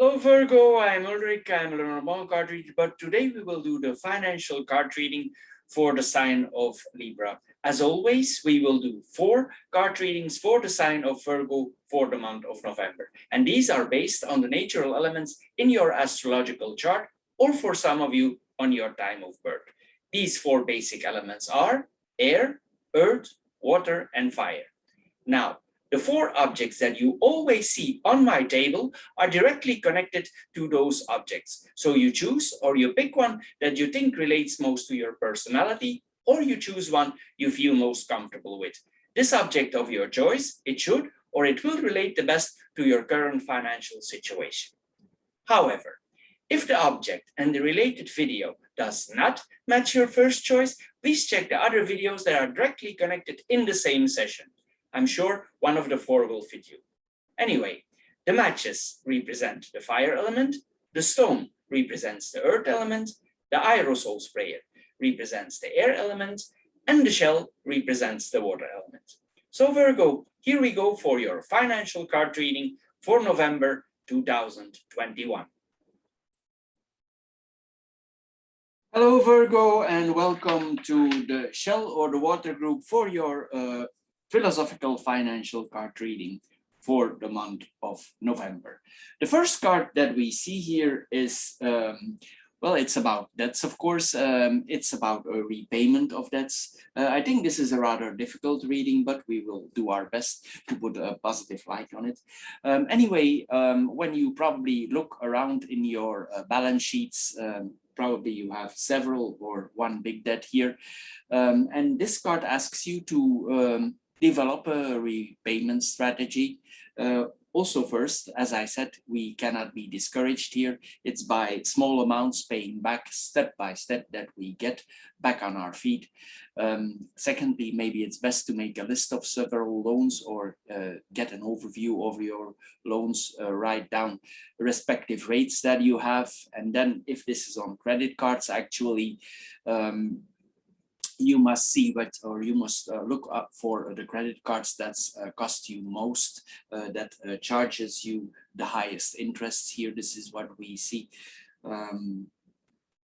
Hello Virgo, I'm Ulrich, I'm a Lenormand card reader, but today we will do the financial card reading for the sign of Libra. As always, we will do 4 card readings for the sign of Virgo for the month of November. And these are based on the natural elements in your astrological chart, or for some of you on your time of birth. These 4 basic elements are air, earth, water, and fire. Now, the 4 objects that you always see on my table are directly connected to those objects. So you choose or you pick one that you think relates most to your personality, or you choose one you feel most comfortable with. This object of your choice, it should or it will relate the best to your current financial situation. However, if the object and the related video does not match your first choice, please check the other videos that are directly connected in the same session. I'm sure one of the 4 will fit you. Anyway, the matches represent the fire element, the stone represents the earth element, the aerosol sprayer represents the air element, and the shell represents the water element. So Virgo, here we go for your financial card reading for November 2021. Hello Virgo, and welcome to the shell or the water group for your philosophical financial card reading for the month of November. The first card that we see here is, well, it's about debts, of course. It's about a repayment of debts. I think this is a rather difficult reading, but we will do our best to put a positive light on it. Anyway, when you probably look around in your balance sheets, probably you have several or one big debt here. And this card asks you to develop a repayment strategy. Also first, as I said, we cannot be discouraged here. It's by small amounts paying back step by step that we get back on our feet. Secondly, maybe it's best to make a list of several loans or get an overview of your loans, write down the respective rates that you have. And then if this is on credit cards, actually, you must see what, or you must look up for the credit cards that's cost you most, that charges you the highest interest here. This is what we see.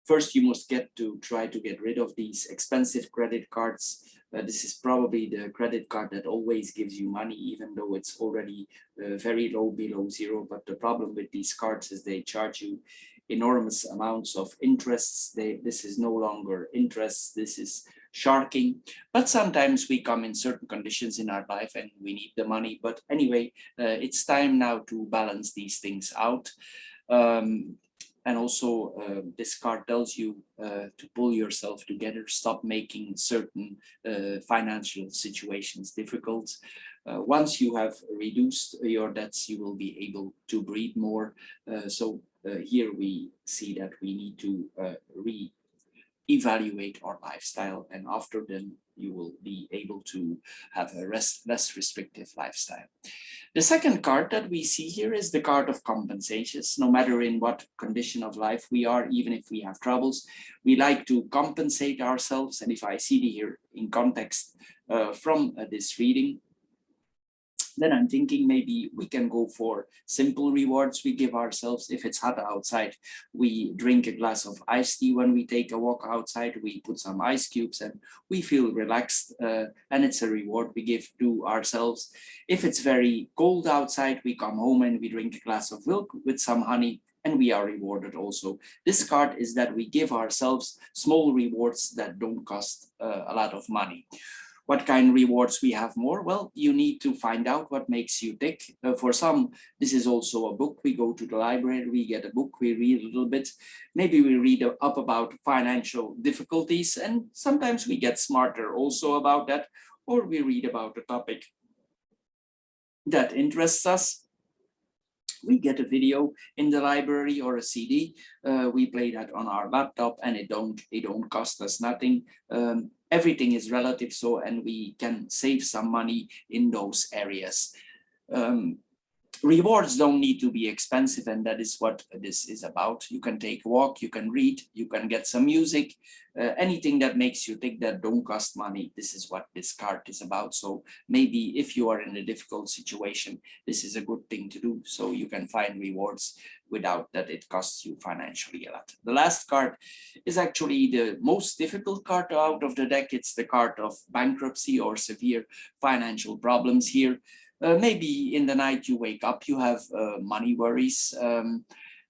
First, you must try to get rid of these expensive credit cards. This is probably the credit card that always gives you money, even though it's already very low, below zero. But the problem with these cards is they charge you enormous amounts of interests. This is no longer interest, this is sharking. But sometimes we come in certain conditions in our life and we need the money. But anyway, it's time now to balance these things out. And also this card tells you to pull yourself together, stop making certain financial situations difficult. Once you have reduced your debts, you will be able to breathe more. Here we see that we need to re-evaluate our lifestyle, and after then you will be able to have a less restrictive lifestyle. The second card that we see here is the card of compensations. No matter in what condition of life we are, even if we have troubles, we like to compensate ourselves. And if I see it here in context from this reading, then I'm thinking maybe we can go for simple rewards we give ourselves. If it's hot outside, we drink a glass of iced tea when we take a walk outside, we put some ice cubes and we feel relaxed, and it's a reward we give to ourselves. If it's very cold outside, we come home and we drink a glass of milk with some honey, and we are rewarded also. This card is that we give ourselves small rewards that don't cost a lot of money. What kind of rewards we have more? Well, you need to find out what makes you tick. For some, this is also a book. We go to the library, we get a book, we read a little bit. Maybe we read up about financial difficulties, and sometimes we get smarter also about that, or we read about a topic that interests us. We get a video in the library or a CD. We play that on our laptop, and it don't cost us nothing. Everything is relative, so, and we can save some money in those areas. Rewards don't need to be expensive, and that is what this is about. You can take a walk, you can read, you can get some music, anything that makes you think that don't cost money. This is what this card is about. So maybe if you are in a difficult situation, this is a good thing to do, so you can find rewards without that it costs you financially a lot. The last card is actually the most difficult card out of the deck. It's the card of bankruptcy or severe financial problems here. Maybe in the night you wake up, you have money worries.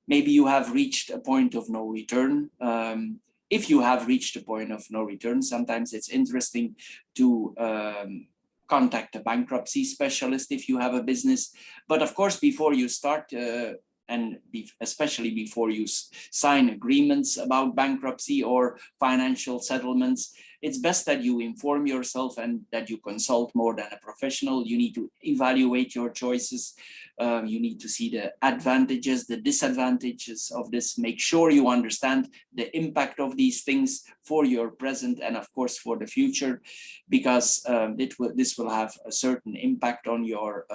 Maybe you have reached a point of no return. If you have reached a point of no return, sometimes it's interesting to contact a bankruptcy specialist if you have a business. But of course, before you start, especially before you sign agreements about bankruptcy or financial settlements, it's best that you inform yourself and that you consult more than a professional. You need to evaluate your choices. You need to see the advantages, the disadvantages of this. Make sure you understand the impact of these things for your present and of course for the future, because this will have a certain impact on your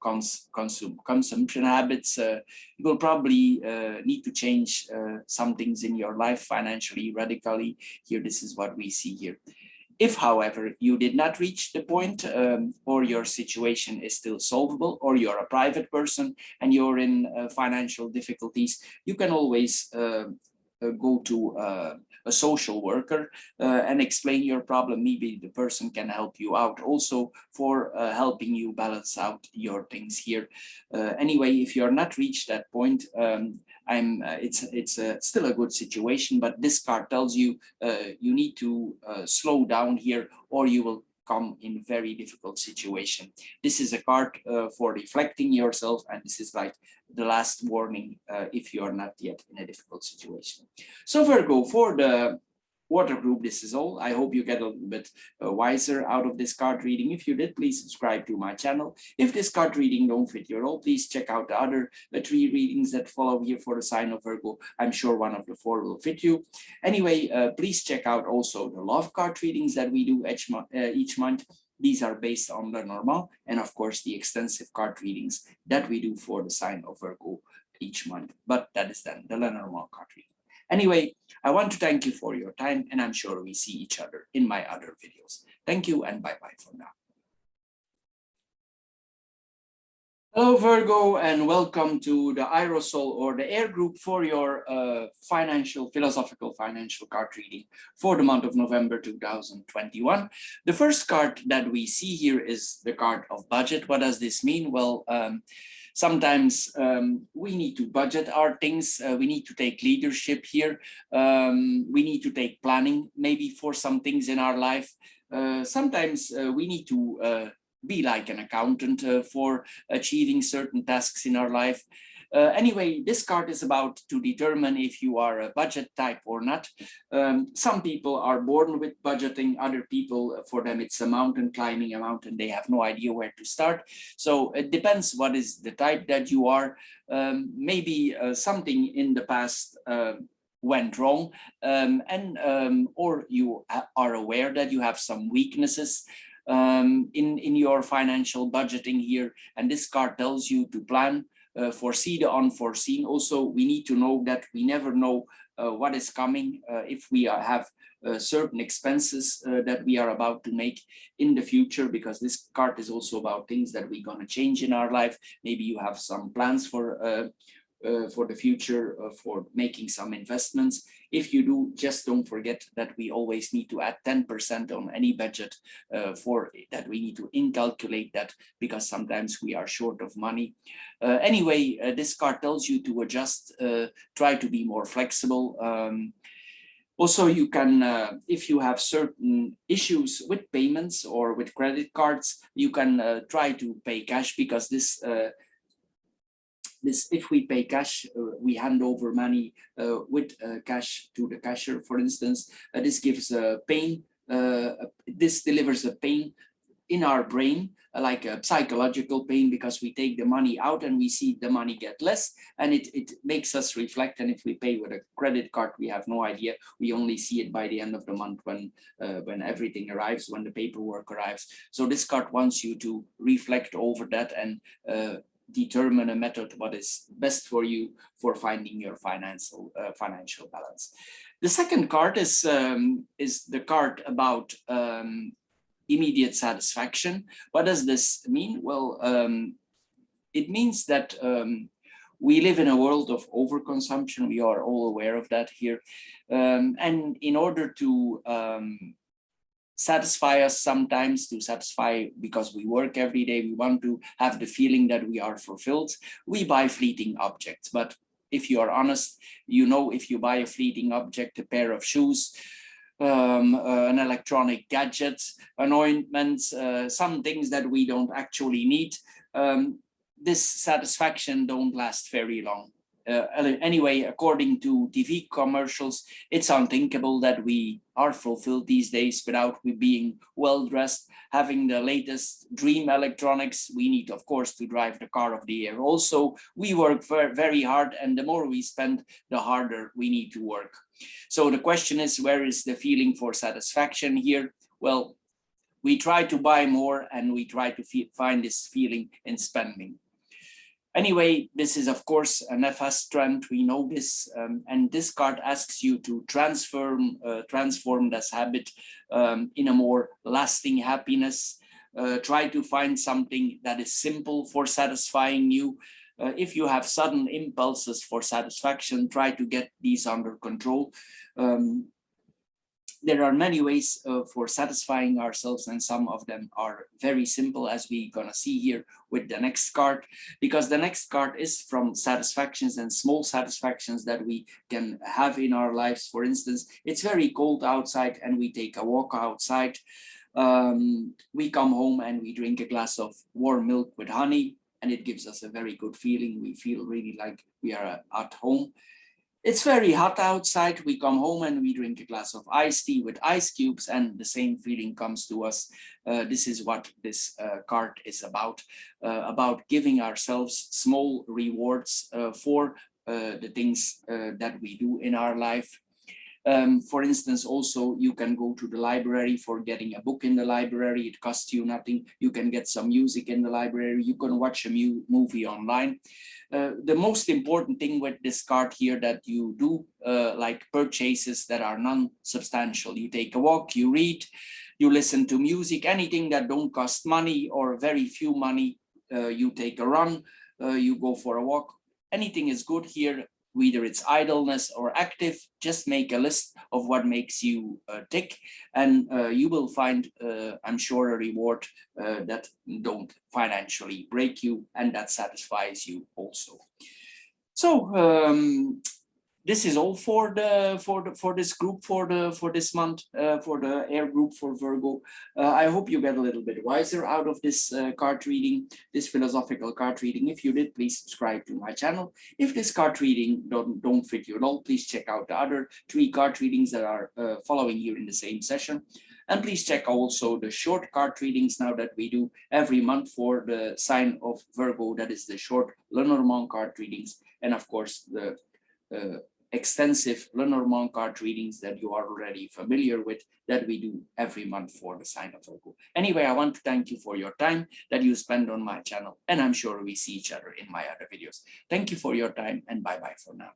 consumption habits. You will probably need to change some things in your life financially radically. Here, this is what we see here. If, however, you did not reach the point, or your situation is still solvable, or you're a private person and you're in financial difficulties, you can always go to a social worker and explain your problem. Maybe the person can help you out also for helping you balance out your things here. Anyway, if you're not reached that point, it's still a good situation, but this card tells you you need to slow down here, or you will come in very difficult situation. This is a card for reflecting yourself, and this is like the last warning if you are not yet in a difficult situation. So Virgo, for the water group, this is all. I hope you get a little bit wiser out of this card reading. If you did, please subscribe to my channel. If this card reading don't fit your role, please check out the other 3 readings that follow here for the sign of Virgo. I'm sure one of the 4 will fit you. Anyway, please check out also the love card readings that we do each month. These are based on the normal, and of course the extensive card readings that we do for the sign of Virgo each month. But that is then the normal card reading. Anyway, I want to thank you for your time, and I'm sure we see each other in my other videos. Thank you and bye-bye for now. Hello Virgo, and welcome to the Aerosol or the air group for your philosophical financial card reading for the month of November 2021. The first card that we see here is the card of budget. What does this mean? Well, sometimes we need to budget our things. We need to take leadership here. We need to take planning maybe for some things in our life. Sometimes we need to be like an accountant for achieving certain tasks in our life. Anyway, this card is about to determine if you are a budget type or not. Some people are born with budgeting, other people, for them it's a mountain, climbing a mountain, they have no idea where to start. So it depends what is the type that you are. Maybe something in the past went wrong, or you are aware that you have some weaknesses in your financial budgeting here, and this card tells you to plan, foresee the unforeseen. Also, we need to know that we never know what is coming, if we have certain expenses that we are about to make in the future, because this card is also about things that we're going to change in our life. Maybe you have some plans for the future, for making some investments. If you do, just don't forget that we always need to add 10% on any budget for that. We need to incalculate that because sometimes we are short of money. Anyway, this card tells you to adjust, try to be more flexible. Also, you can, if you have certain issues with payments or with credit cards, you can try to pay cash, because this if we pay cash, we hand over money with cash to the cashier, for instance. This gives a pain, this delivers a pain in our brain, like a psychological pain, because we take the money out and we see the money get less, and it makes us reflect. And if we pay with a credit card, we have no idea. We only see it by the end of the month when everything arrives, when the paperwork arrives. So this card wants you to reflect over that and determine a method what is best for you for finding your financial balance. The second card is the card about immediate satisfaction. What does this mean? Well, it means that we live in a world of overconsumption. We are all aware of that here. And in order to satisfy us sometimes, to satisfy because we work every day, we want to have the feeling that we are fulfilled, we buy fleeting objects. But if you are honest, you know, if you buy a fleeting object, a pair of shoes, an electronic gadget, an ointment, some things that we don't actually need, this satisfaction don't last very long. Anyway, according to TV commercials, it's unthinkable that we are fulfilled these days without we being well dressed, having the latest dream electronics. We need, of course, to drive the car of the year. Also, we work very hard, and the more we spend, the harder we need to work. So the question is, where is the feeling for satisfaction here? Well, we try to buy more, and we try to find this feeling in spending. Anyway, this is, of course, an FS trend. We know this, and this card asks you to transform this habit in a more lasting happiness. Try to find something that is simple for satisfying you. If you have sudden impulses for satisfaction, try to get these under control. There are many ways for satisfying ourselves, and some of them are very simple, as we're gonna see here with the next card, because the next card is from satisfactions and small satisfactions that we can have in our lives. For instance, it's very cold outside and we take a walk outside. We come home and we drink a glass of warm milk with honey, and it gives us a very good feeling. We feel really like we are at home. It's very hot outside. We come home and we drink a glass of iced tea with ice cubes, and the same feeling comes to us. This is what this card is about giving ourselves small rewards for the things that we do in our life. For instance, also, you can go to the library for getting a book in the library. It costs you nothing. You can get some music in the library. You can watch a movie online. The most important thing with this card here, that you do like purchases that are non-substantial. You take a walk, you read, you listen to music, anything that don't cost money or very few money. You take a run, you go for a walk. Anything is good here, whether it's idleness or active. Just make a list of what makes you tick, and you will find, I'm sure, a reward that don't financially break you and that satisfies you also. So this is all for this group for this month, for the air group for Virgo. I hope you get a little bit wiser out of this card reading, this philosophical card reading. If you did, please subscribe to my channel. If this card reading don't fit you at all, please check out the other 3 card readings that are following here in the same session. And please check also the short card readings now that we do every month for the sign of Virgo. That is the short Lenormand card readings, and of course the extensive Lenormand card readings that you are already familiar with, that we do every month for the sign of Virgo. Anyway, I want to thank you for your time that you spend on my channel, and I'm sure we see each other in my other videos. Thank you for your time, and bye-bye for now.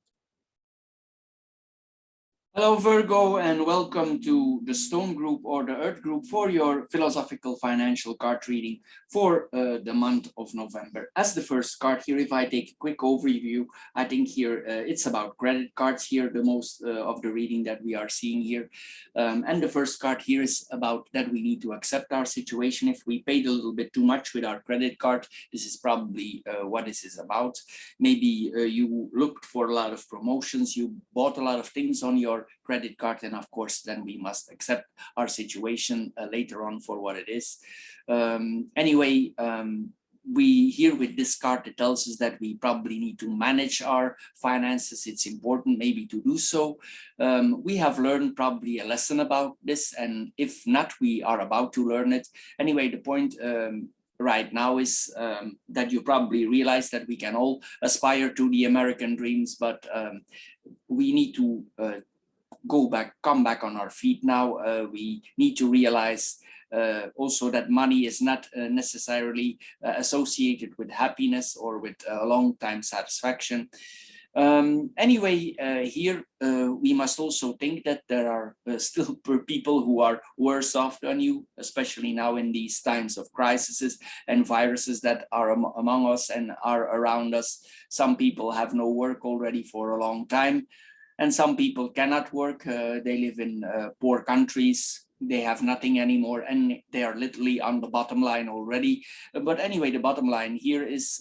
Hello Virgo, and welcome to the Stone group or the Earth group for your philosophical financial card reading for the month of November. As the first card here, if I take a quick overview, I think here it's about credit cards here, the most of the reading that we are seeing here. And the first card here is about that we need to accept our situation. If we paid a little bit too much with our credit card, this is probably what this is about. Maybe you looked for a lot of promotions, you bought a lot of things on your credit card, and of course then we must accept our situation later on for what it is. Anyway, we here with this card, it tells us that we probably need to manage our finances. It's important maybe to do so. We have learned probably a lesson about this, and if not, we are about to learn it. Anyway, the point right now is that you probably realize that we can all aspire to the American dreams, but we need to come back on our feet now. We need to realize also that money is not necessarily associated with happiness or with long time satisfaction. Anyway, here we must also think that there are still people who are worse off than you, especially now in these times of crises and viruses that are among us and are around us. Some people have no work already for a long time, and some people cannot work. They live in poor countries. They have nothing anymore, and they are literally on the bottom line already. But anyway, the bottom line here is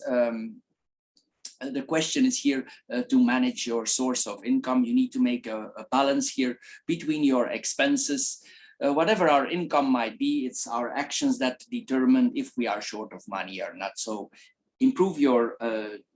the question is here to manage your source of income. You need to make a balance here between your expenses. Whatever our income might be, it's our actions that determine if we are short of money or not. So improve your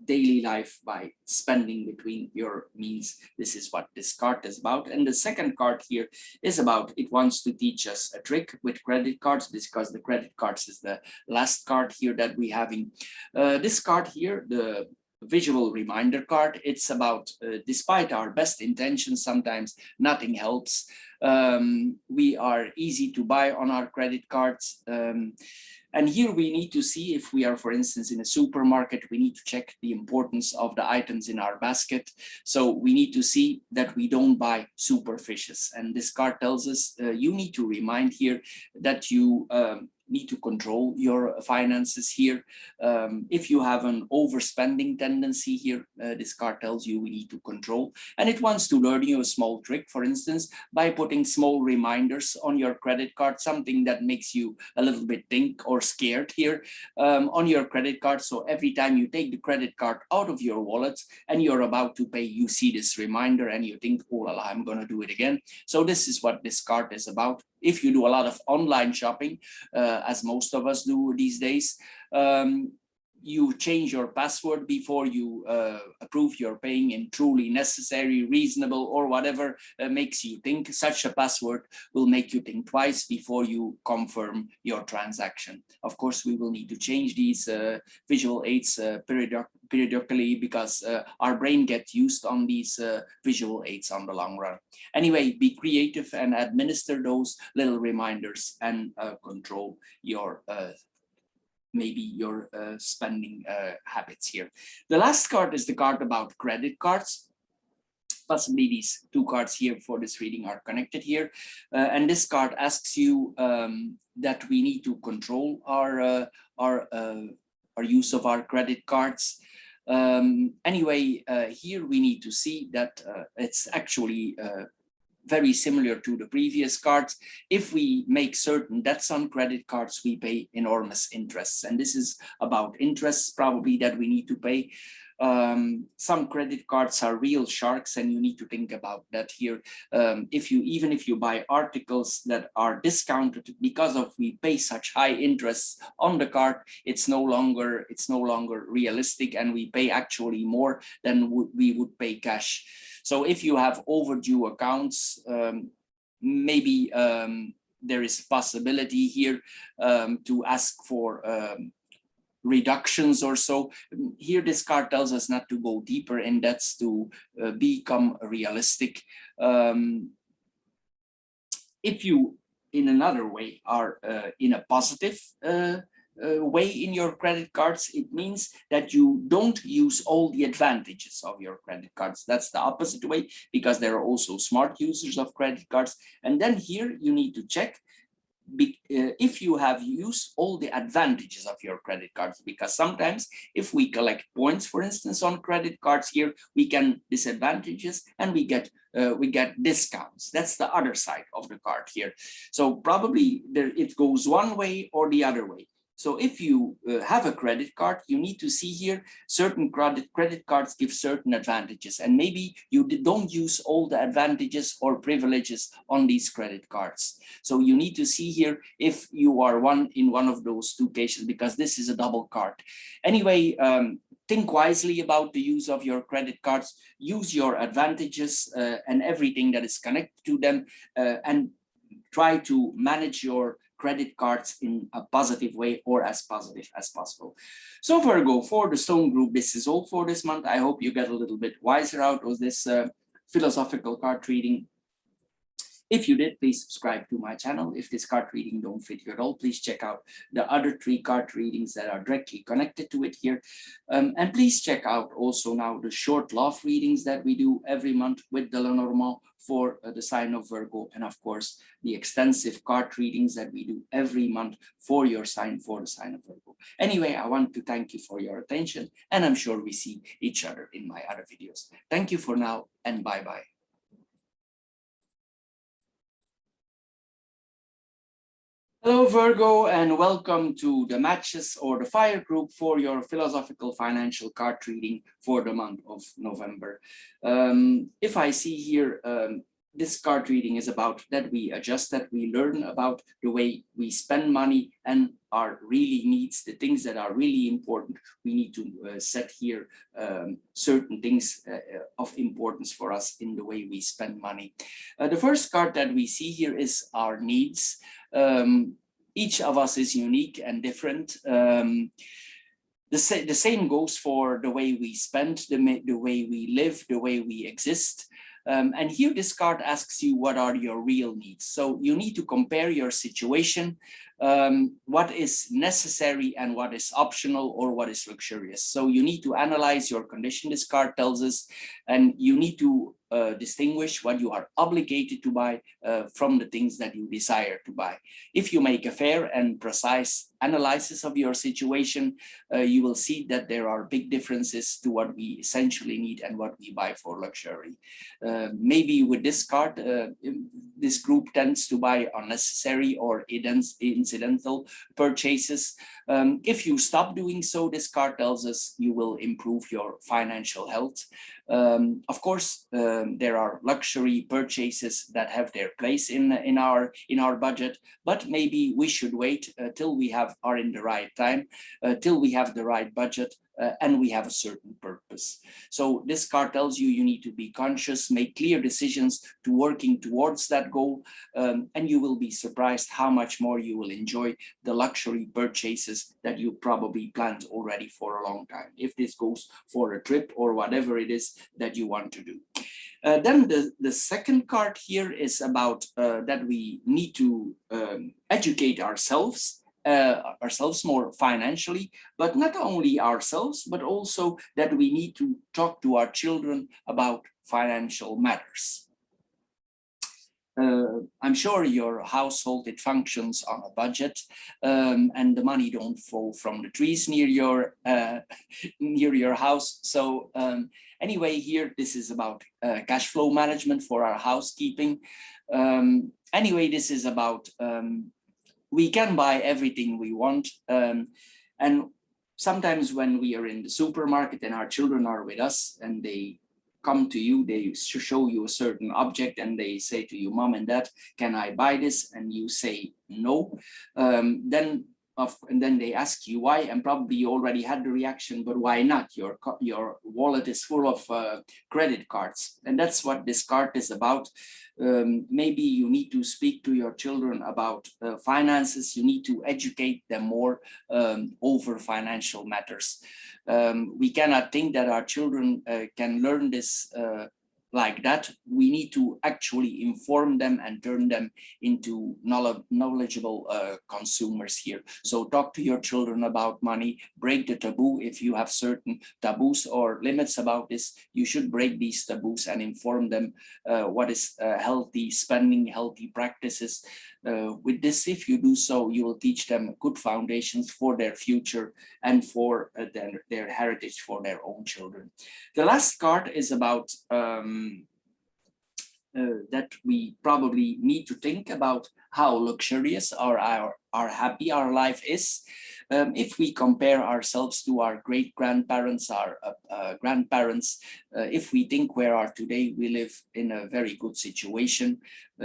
daily life by spending between your means. This is what this card is about. And the second card here is about, it wants to teach us a trick with credit cards, because the credit cards is the last card here that we having. This card here, the visual reminder card, it's about despite our best intentions, sometimes nothing helps. We are easy to buy on our credit cards. And here we need to see if we are, for instance, in a supermarket, we need to check the importance of the items in our basket. So we need to see that we don't buy super fishes. And this card tells us you need to remind here that you need to control your finances here. If you have an overspending tendency here, this card tells you we need to control. And it wants to learn you a small trick, for instance, by putting small reminders on your credit card, something that makes you a little bit think or scared here on your credit card. So every time you take the credit card out of your wallet and you're about to pay, you see this reminder and you think, oh la la, I'm going to do it again. So this is what this card is about. If you do a lot of online shopping, as most of us do these days, you change your password before you approve your paying in truly necessary, reasonable, or whatever makes you think. Such a password will make you think twice before you confirm your transaction. Of course, we will need to change these visual aids periodically, because our brain gets used on these visual aids on the long run. Anyway, be creative and administer those little reminders and control your maybe your spending habits here. The last card is the card about credit cards. Possibly these two cards here for this reading are connected here. And this card asks you that we need to control our use of our credit cards. Anyway, here we need to see that it's actually very similar to the previous cards. If we make certain debts on credit cards, we pay enormous interests. And this is about interests probably that we need to pay. Some credit cards are real sharks, and you need to think about that here. Even if you buy articles that are discounted because of we pay such high interests on the card, it's no longer realistic, and we pay actually more than we would pay cash. So if you have overdue accounts, maybe there is possibility here to ask for reductions or so. Here this card tells us not to go deeper in debts, to become realistic. If you, in another way, are in a positive way in your credit cards, it means that you don't use all the advantages of your credit cards. That's the opposite way, because there are also smart users of credit cards. And then here you need to check if you have used all the advantages of your credit cards, because sometimes if we collect points, for instance, on credit cards here, we can disadvantages and we get discounts. That's the other side of the card here. So probably it goes one way or the other way. So if you have a credit card, you need to see here certain credit cards give certain advantages, and maybe you don't use all the advantages or privileges on these credit cards. So you need to see here if you are in one of those two cases, because this is a double card. Anyway, think wisely about the use of your credit cards. Use your advantages and everything that is connected to them, and try to manage your credit cards in a positive way, or as positive as possible. So Virgo, for the Stone Group, this is all for this month. I hope you get a little bit wiser out of this philosophical card reading. If you did, please subscribe to my channel. If this card reading don't fit you at all, please check out the other 3 card readings that are directly connected to it here. And please check out also now the short love readings that we do every month with the Lenormand for the sign of Virgo, and of course the extensive card readings that we do every month for your sign, for the sign of Virgo. Anyway, I want to thank you for your attention, and I'm sure we see each other in my other videos. Thank you for now, and bye-bye. Hello Virgo, and welcome to the matches or the fire group for your philosophical financial card reading for the month of November. If I see here, this card reading is about that we adjust, that we learn about the way we spend money and our really needs, the things that are really important. We need to set here certain things of importance for us in the way we spend money. The first card that we see here is our needs. Each of us is unique and different. The same goes for the way we spend, the way we live, the way we exist. And here this card asks you, what are your real needs? So you need to compare your situation, what is necessary and what is optional or what is luxurious. So you need to analyze your condition, this card tells us, and you need to distinguish what you are obligated to buy from the things that you desire to buy. If you make a fair and precise analysis of your situation, you will see that there are big differences to what we essentially need and what we buy for luxury. Maybe with this card, this group tends to buy unnecessary or incidental purchases. If you stop doing so, this card tells us you will improve your financial health. Of course, there are luxury purchases that have their place in our budget, but maybe we should wait till we are in the right time, till we have the right budget, and we have a certain purpose. So this card tells you you need to be conscious, make clear decisions to working towards that goal, and you will be surprised how much more you will enjoy the luxury purchases that you probably planned already for a long time, if this goes for a trip or whatever it is that you want to do. Then the second card here is about that we need to educate ourselves more financially, but not only ourselves, but also that we need to talk to our children about financial matters. I'm sure your household, it functions on a budget, and the money don't fall from the trees near your house. So anyway, here this is about cash flow management for our housekeeping. Anyway, this is about we can buy everything we want, and sometimes when we are in the supermarket and our children are with us and they come to you, they show you a certain object and they say to you, Mom and Dad, can I buy this? And you say no. And then they ask you why, and probably you already had the reaction, but why not? Your wallet is full of credit cards, and that's what this card is about. Maybe you need to speak to your children about finances. You need to educate them more over financial matters. We cannot think that our children can learn this like that. We need to actually inform them and turn them into knowledgeable consumers here. So talk to your children about money, break the taboo. If you have certain taboos or limits about this, you should break these taboos and inform them what is healthy spending, healthy practices. With this, if you do so, you will teach them good foundations for their future and for their heritage for their own children. The last card is about that we probably need to think about how luxurious or how happy our life is. If we compare ourselves to our great-grandparents, our grandparents, if we think where are today, we live in a very good situation.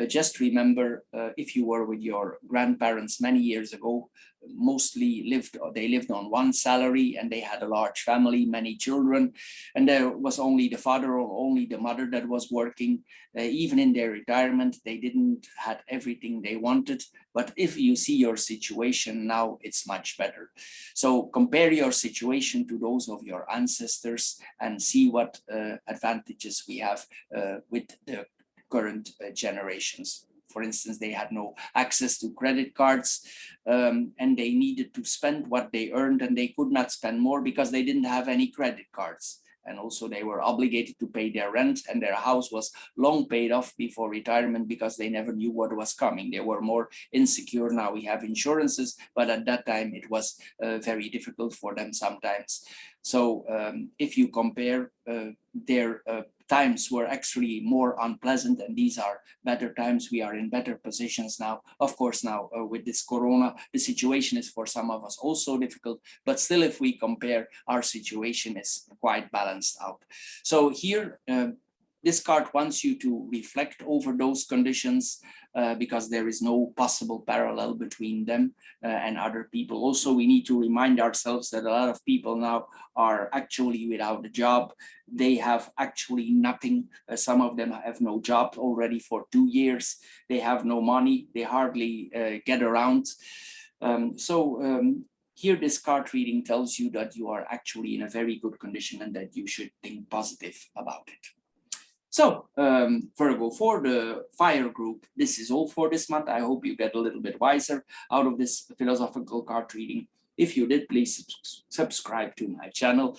Just remember, if you were with your grandparents many years ago, they lived on one salary and they had a large family, many children, and there was only the father or only the mother that was working. Even in their retirement, they didn't had everything they wanted. But if you see your situation now, it's much better. So compare your situation to those of your ancestors and see what advantages we have with the current generations. for instance, they had no access to credit cards, and they needed to spend what they earned, and they could not spend more because they didn't have any credit cards. And also they were obligated to pay their rent, and their house was long paid off before retirement because they never knew what was coming. They were more insecure. Now we have insurances, but at that time it was very difficult for them sometimes. So if you compare, their times were actually more unpleasant, and these are better times. We are in better positions now. Of course, now with this corona, the situation is for some of us also difficult, but still, if we compare, our situation is quite balanced out. So here, this card wants you to reflect over those conditions, because there is no possible parallel between them and other people. Also, we need to remind ourselves that a lot of people now are actually without a job. They have actually nothing. Some of them have no job already for 2 years. They have no money. They hardly get around. Here, this card reading tells you that you are actually in a very good condition and that you should think positive about it. So, Virgo, for the fire group, this is all for this month. I hope you get a little bit wiser out of this philosophical card reading. If you did, please subscribe to my channel.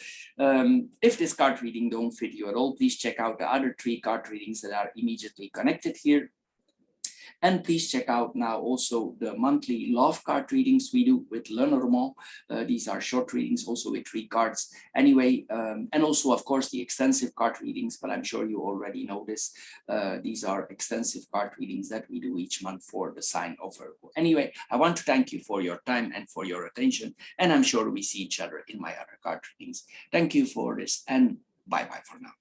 If this card reading don't fit you at all, please check out the other 3 card readings that are immediately connected here. And please check out now also the monthly love card readings we do with Lenormand. These are short readings also with 3 cards anyway. And also, of course, the extensive card readings, but I'm sure you already know this. These are extensive card readings that we do each month for the sign of Virgo. Anyway, I want to thank you for your time and for your attention. And I'm sure we see each other in my other card readings. Thank you for this, and bye-bye for now.